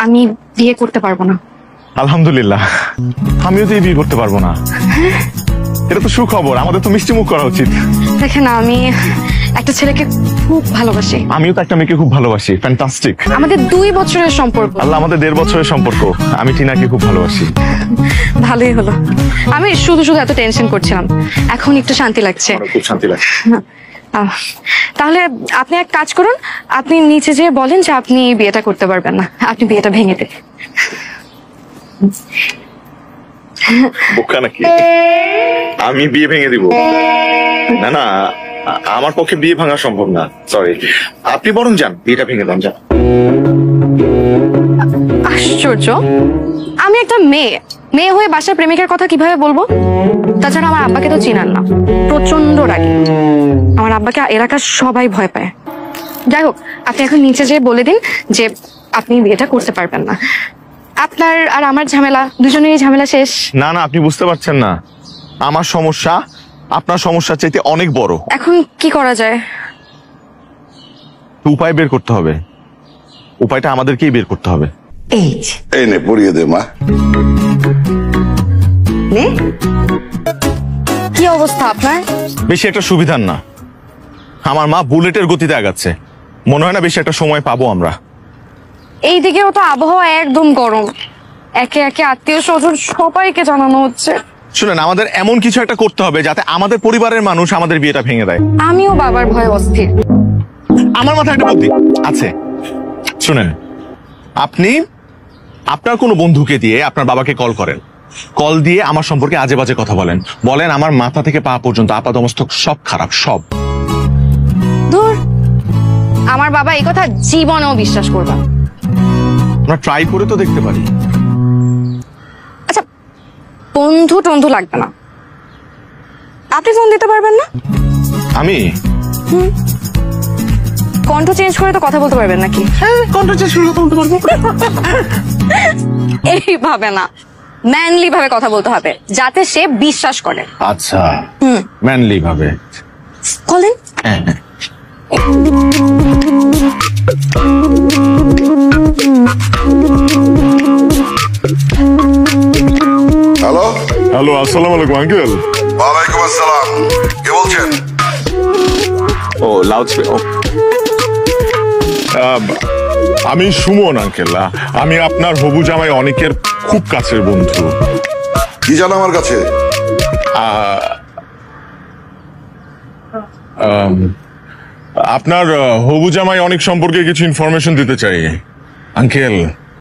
আমি বিয়ে করতে পারবো না। আলহামদুলিল্লাহ, আমিও তো বিয়ে করতে পারবো না। এটা তো সুখবর, আমাদের তো মিষ্টি মুখ করা উচিত। দেখেন, আমি একটা ছেলেকে খুব ভালোবাসি। আমিও তো একটা মেয়েকে খুব ভালোবাসি। ফ্যান্টাস্টিক। আমাদের 2 বছরের সম্পর্ক। আল্লাহ, আমাদের 1.5 বছরের সম্পর্ক। আমি টিনাকে খুব ভালোবাসি। ভালোই হলো। আমি শুধু শুধু এত টেনশন করছিলাম, এখন একটু শান্তি লাগছে। খুব শান্তি লাগছে। তাহলে আপনি এক কাজ করুন, আপনি নিচে যেয়ে বলেন যে আপনি বিয়েটা করতে পারবেন না, আপনি বিয়েটা ভেঙে দেন। বোকা নাকি? আমি বিয়ে ভেঙে দিব? না না, আমার পক্ষে বিয়ে ভাঙা সম্ভব না। সরি, আপনি বরং যান, বিয়েটা ভেঙে দেন। যান। আশ্চর্য, আমি একটা মেয়ে হয়ে বাসার প্রেমিকের কথা কিভাবে বলবো? তাছাড়া আমার আব্বাকে তো চিনান না, প্রচন্ড রাগী। আমার আব্বাকে এলাকার সবাই ভয় পায়। যাই হোক, আপনি এখন নিচে যেয়ে বলে দিন যে আপনি বিয়েটা করতে পারবেন না। আপনার আর আমার ঝামেলা, দুজনেরই ঝামেলা শেষ। না না, আপনি বুঝতে পারছেন না, আমার সমস্যা আপনার সমস্যার চাইতে অনেক বড়। এখন কি করা যায়? উপায় বের করতে হবে। উপায়টা আমাদেরকেই বের করতে হবে। এই নে, পড়িয়ে দে মা। কি অবস্থা আপনার? বেশি একটা সুবিধার না। আমার মা বুলেটের গতিতে আগাচ্ছে, মনে হয় না বেশি একটা সময় পাবো আমরা। এইদিকেও তো আবহাওয়া একদম গরম, একে একে আত্মীয় স্বজন সবাইকে জানানো হচ্ছে। শুনেন, আমাদের এমন কিছু একটা করতে হবে যাতে আমাদের পরিবারের মানুষ আমাদের বিয়েটা ভেঙে দেয়। আমিও বাবার ভয়ে অস্থির। আমার মাথায় একটা বুদ্ধি আছে। শুনেন, আপনি আপনার কোনো বন্ধুকে দিয়ে আপনার বাবাকে কল করেন। কল দিয়ে আমার সম্পর্কে আজে বাজে কথা বলেন। বলেন আমার মাথা থেকে পা পর্যন্ত আপাতমস্তক সব খারাপ, সব। ধুর, আমার বাবা এই কথা জীবনেও বিশ্বাস করবে না। আমরা ট্রাই করে তো দেখতে পারি। আচ্ছা, বন্ধু টন্ধু লাগবে না, আপনি ফোন দিতে পারবেন না? আমি কণ্ঠ চেঞ্জ করে তো কথা বলতে পারবেন নাকি? কণ্ঠ চেঞ্জ করে কথা বলতে পারবো। এইভাবে না, ম্যানলি ভাবে কথা বলতে হবে যাতে সে বিশ্বাস করে। আচ্ছা, ম্যানলি ভাবে বলেন। হ্যালো হ্যালো, আসসালামু আলাইকুম আঙ্কেল। ওয়ালাইকুম আসসালাম, কে বলছেন? ও, লাউড আমি সুমন আঙ্কেল। আমি আপনার হবু জামাই অনেকের খুব কাছের বন্ধু। কি জানো আমার কাছে? আপনার হবু জামাই অনেক সম্পর্কে কিছু ইনফরমেশন দিতে চাই আঙ্কেল।